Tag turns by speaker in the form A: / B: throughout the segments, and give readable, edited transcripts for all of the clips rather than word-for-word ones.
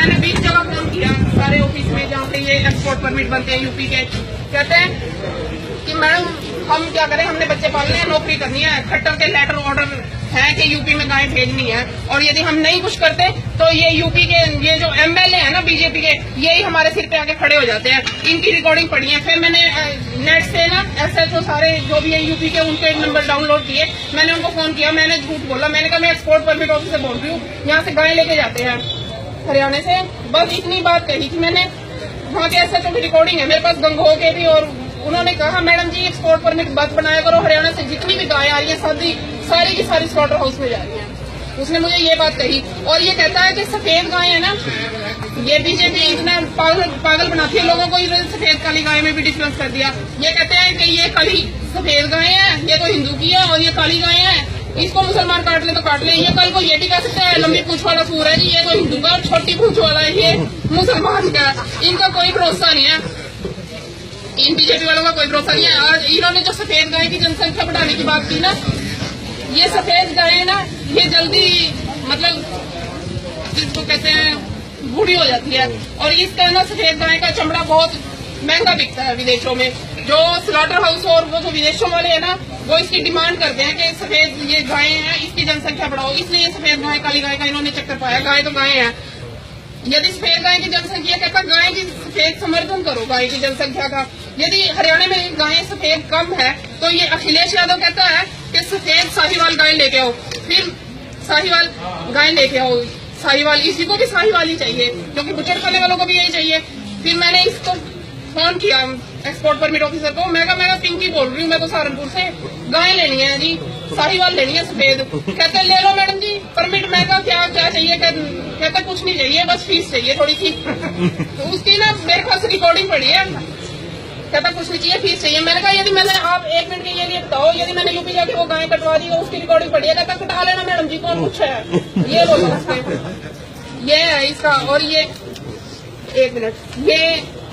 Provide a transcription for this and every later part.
A: मैंने 20 जगह फोन किया सारे ऑफिस में जहाँ पे ये एक्सपोर्ट परमिट बनते हैं यूपी के। कहते हैं कि मैडम हम क्या करें, हमने बच्चे पालने हैं, नौकरी करनी है, खट्टर के लेटर ऑर्डर है कि यूपी में गाय भेजनी है, और यदि हम नहीं कुछ करते तो ये यूपी के ये जो एमएलए है ना बीजेपी के, यही हमारे सिर पे आके खड़े हो जाते हैं। इनकी रिकॉर्डिंग पड़ी है। फिर मैंने नेट से ना एसएचओ सारे जो भी है यूपी के उनके नंबर डाउनलोड किए, मैंने उनको फोन किया, मैंने झूठ बोला, मैंने कहा मैं एक्सपोर्ट परमिट ऑफिस से बोल रही हूँ, यहाँ से गाय लेके जाते हैं हरियाणा से। बस इतनी बात कही थी मैंने। वहाँ के एसएचओ की रिकॉर्डिंग है मेरे पास, गंगोह के भी, और उन्होंने कहा मैडम जी एक्सपोर्ट परमिट बस बनाया करो, हरियाणा से जितनी भी गाय आ रही है सारी की सारी स्लॉटर हाउस में जा रही है। उसने मुझे ये बात कही। और ये कहता है कि सफेद गाय है ना, ये बीजेपी इतना पागल बनाती है लोगों को, सफेद काली गाय में भी डिफरेंस कर दिया। ये कहते हैं कि ये काली सफेद गाय है, ये तो हिंदू की है, और ये काली गाय है, इसको मुसलमान काट ले तो काट ले। ये कल को ये भी कह सकता है लंबी पूंछ वाला सूर है जी, ये तो हिंदू का, और छोटी पूंछ वाला है ये मुसलमान का। इनका कोई भरोसा नहीं है, इन बीजेपी वालों का कोई भरोसा नहीं है। और इन्होंने जो सफेद गाय की जनसंख्या बढ़ाने की बात की ना, ये सफेद गाय ना ये जल्दी मतलब जिसको कहते हैं बूढ़ी हो जाती है, और इसका ना सफेद गाय का चमड़ा बहुत महंगा बिकता है विदेशों में। जो स्लॉटर हाउस और वो जो विदेशों वाले है ना, वो इसकी डिमांड करते हैं कि सफेद ये गाय है, इसकी जनसंख्या बढ़ाओ, इसलिए सफेद गाय काली गाय का इन्होंने चक्कर पाया। गाय तो गाय है, यदि सफेद गाय की जनसंख्या कहता गाय की सफेद समर्थन करो गाय की जनसंख्या का। यदि हरियाणा में गायें सफेद कम है तो ये अखिलेश यादव कहता है कि सफेद साहिवाल गाय लेके आओ, फिर साहिवाल गाय लेके आओ, साहिवाल, इसी को भी साहिवाल ही चाहिए क्योंकि बुचड़ खाने वालों को भी यही चाहिए। फिर मैंने इसको फोन किया एक्सपोर्ट परमिट ऑफिसर को, मैं पिंकी बोल रही हूँ, मैं तो सहारनपुर से, गाय लेनी है जी, साहिवाल लेनी है सफेद। कहते ले लो मैडम जी परमिट। मैं कहा क्या क्या चाहिए? कहता कुछ नहीं चाहिए, बस फीस चाहिए थोड़ी सी। तो उसकी ना मेरे पास रिकॉर्डिंग पड़ी है, कहता कुछ नहीं चाहिए, फीस चाहिए। मैंने कहा यदि मैंने आप 1 मिनट के लिए बताओ, यदि मैंने यूपी जाके वो गाय कटवा दी, उसकी रिकॉर्डिंग पड़ी है, कहता कटा लेना मैडम जी, कौन कुछ है, ये बोलो। ये है इसका। और ये 1 मिनट,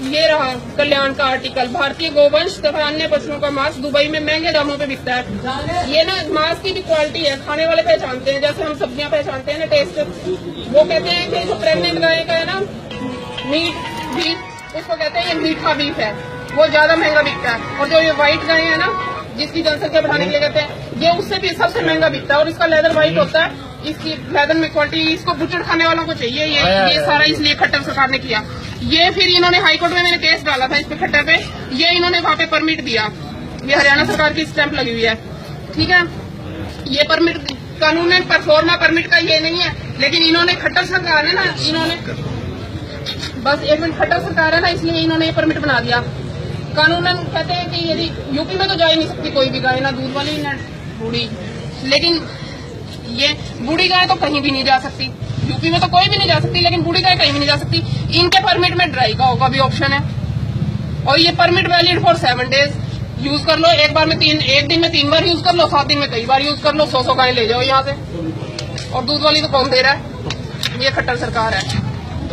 A: ये रहा कल्याण का आर्टिकल, भारतीय गोवंश तथा अन्य पशुओं का मांस दुबई में महंगे दामों पे बिकता है। ये ना मांस की भी क्वालिटी है, खाने वाले पहचानते हैं, जैसे हम सब्जियां पहचानते हैं ना टेस्ट। वो कहते हैं कि जो प्रेग्नेंट गाय का है ना मीट बीफ, उसको कहते हैं ये मीठा बीफ है, वो ज्यादा महंगा बिकता है। और जो ये व्हाइट गाय है ना जिसकी जनसंख्या बढ़ाने के लिए कहते हैं, ये उससे भी सबसे महंगा बिकता है, और इसका लेदर व्हाइट होता है, इसकी लेदर में क्वालिटी, इसको बुचड़ खाने वालों को चाहिए। ये सारा इसलिए खट्टर सरकार ने किया। ये फिर इन्होंने हाईकोर्ट में मैंने केस डाला था इस पे खट्टर पे, ये इन्होंने वहाँ पे परमिट दिया, ये हरियाणा सरकार की स्टैंप लगी हुई है, ठीक है। ये परमिट कानून परफॉर्मा परमिट का ये नहीं है, लेकिन इन्होंने खट्टर सरकार है ना, इन्होंने बस 1 मिनट, खट्टर सरकार है ना, इसलिए इन्होंने ये परमिट बना दिया। कानूनन कहते हैं कि यदि यूपी में तो जा ही नहीं सकती कोई भी गाय, ना दूध वाली ना बूढ़ी, लेकिन ये बूढ़ी गाय तो कहीं भी नहीं जा सकती, यूपी में तो कोई भी नहीं जा सकती, लेकिन बूढ़ी गाय कहीं भी नहीं जा सकती। इनके परमिट में ड्राई गाँव का भी ऑप्शन है, और ये permit valid for 7 days, use कर लो, एक दिन में 3 बार यूज कर लो, 7 दिन में कई बार यूज कर लो, 100 गाय ले जाओ यहाँ से। और दूध वाली तो कौन दे रहा है? ये खट्टर सरकार है।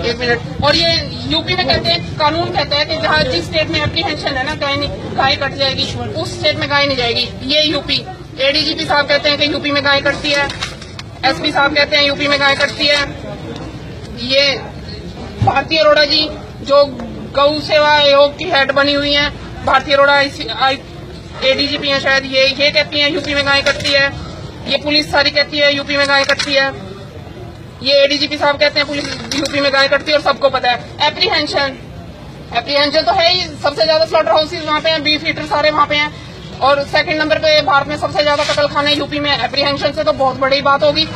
A: 1 मिनट। और ये यूपी में कहते हैं, कानून कहता है कि जहाँ जिस स्टेट में एप्रीहेंशन है ना गाय कट जाएगी, उस स्टेट में गाय नहीं जाएगी। ये यूपी एडीजीपी साहब कहते हैं कि यूपी में गाय कटती है, एसपी साहब कहते हैं यूपी में गाय कटती है। ये भारती अरोड़ा जी जो गौ सेवा आयोग की हेड बनी हुई है, भारती अरोड़ा एडीजीपी है शायद, ये कहती है यूपी में गाय कटती है। ये पुलिस सारी कहती है यूपी में गाय कटती है। ये एडीजीपी साहब कहते हैं पुलिस यूपी में गाय कटती है, और सबको पता है। एप्रीहेंशन तो है ही, सबसे ज्यादा स्लॉटर हाउसेज वहाँ पे हैं, बीफ ईटर सारे वहाँ पे हैं, और 2nd नंबर पे भारत में सबसे ज्यादा कत्ल खाने यूपी में। एप्रीहेंशन से तो बहुत बड़ी बात होगी।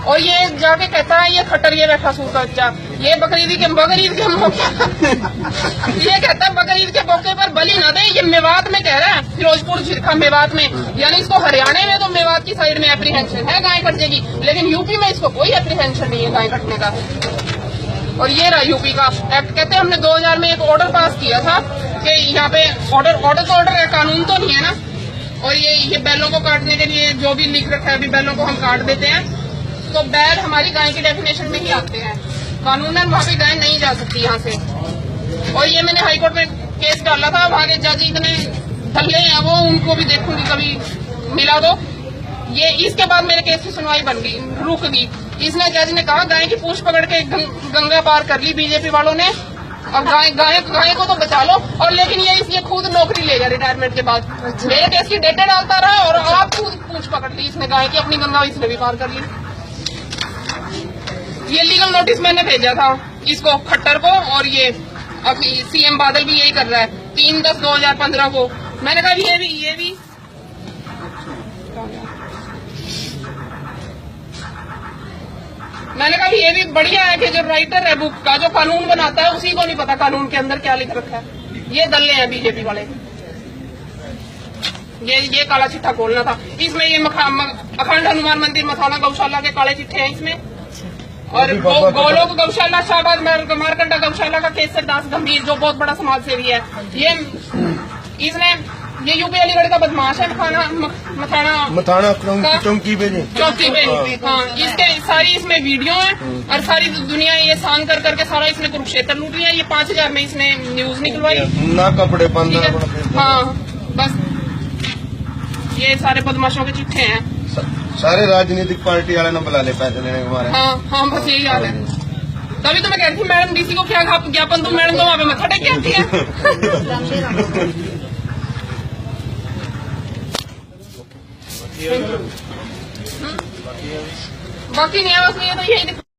A: और ये जाके कहता है ये खट्टर, ये बैठा सूर का बच्चा, ये बकरीद के मौके ये कहता है बकरीद के मौके पर बलि ना दे। ये मेवात में कह रहा है, फिरोजपुर झिरखा मेवात में, यानी इसको हरियाणा में तो मेवात की साइड में एप्रीहेंशन है गाय कट जाएगी, लेकिन यूपी में इसको कोई एप्रीहेंशन नहीं है गाय कटने का। और ये रहा यूपी का एक्ट। कहते हैं हमने 2000 में एक ऑर्डर पास किया था कि यहाँ पे ऑर्डर तो ऑर्डर है, कानून तो नहीं है ना। और ये बैलों को काटने के लिए जो भी लिख रखा है, अभी बैलों को हम काट देते हैं, तो बैल हमारी गाय की डेफिनेशन में ही आते हैं, कानूनन वहाँ पे गाय नहीं जा सकती यहाँ से। और ये मैंने हाईकोर्ट में केस डाला था, वहाँ के जज इतने धल्ले हैं वो, उनको भी देखूंगी कभी मिला दो। ये इसके बाद मेरे केस की सुनवाई बन गई, रुक गई। इसने जज ने कहा गाय की पूंछ पकड़ के गंगा पार कर ली बीजेपी वालों ने, और गाय को तो बचा लो। और लेकिन ये खुद नौकरी ले गया रिटायरमेंट के बाद। मेरे केस की डेटे डालता रहा और आप खुद पूंछ पकड़ ली इसने गाय की, अपनी गंगा इसने भी पार कर ली। ये लीगल नोटिस मैंने भेजा था इसको, खट्टर को, और ये अभी सीएम बादल भी यही कर रहा है 3/10/2015 को। मैंने कहा ये भी मैंने कहा ये भी बढ़िया है कि जो राइटर है बुक का, जो कानून बनाता है, उसी को नहीं पता कानून के अंदर क्या लिख रखा है। ये दल्ले हैं बीजेपी वाले। ये काला चिट्ठा खोलना था इसमें। ये अखंड हनुमान मंदिर मथौला गौशाला के काले चिट्ठे हैं इसमें, और गोलोक गौशाला शाहबाद मारकंडा गौशाला का केसर दास गंभीर, जो बहुत बड़ा समाज सेवी है। ये यूपी अलीगढ़ का बदमाश है, मथाना चौकी पे। हाँ, इसके सारी इसमें वीडियो है, और सारी दुनिया ये सांग कर करके सारा इसने कुरुक्षेत्र लूट लिया। ये 5000 में इसने न्यूज निकलवाई ना, कपड़े बंद। हाँ, बस ये सारे बदमाशों के चिट्ठे हैं।
B: सारे राजनीतिक पार्टी वाले ना बुला ले पैसे लेने को हमारे।
A: हाँ, बस यही हाल है। तभी तो मैं कहती हूँ मैडम डीसी को क्या ज्ञापन, तुम मैडम तो वहाँ पे मत्था टेक के आती है। बाकी नहीं है, बस ये तो यही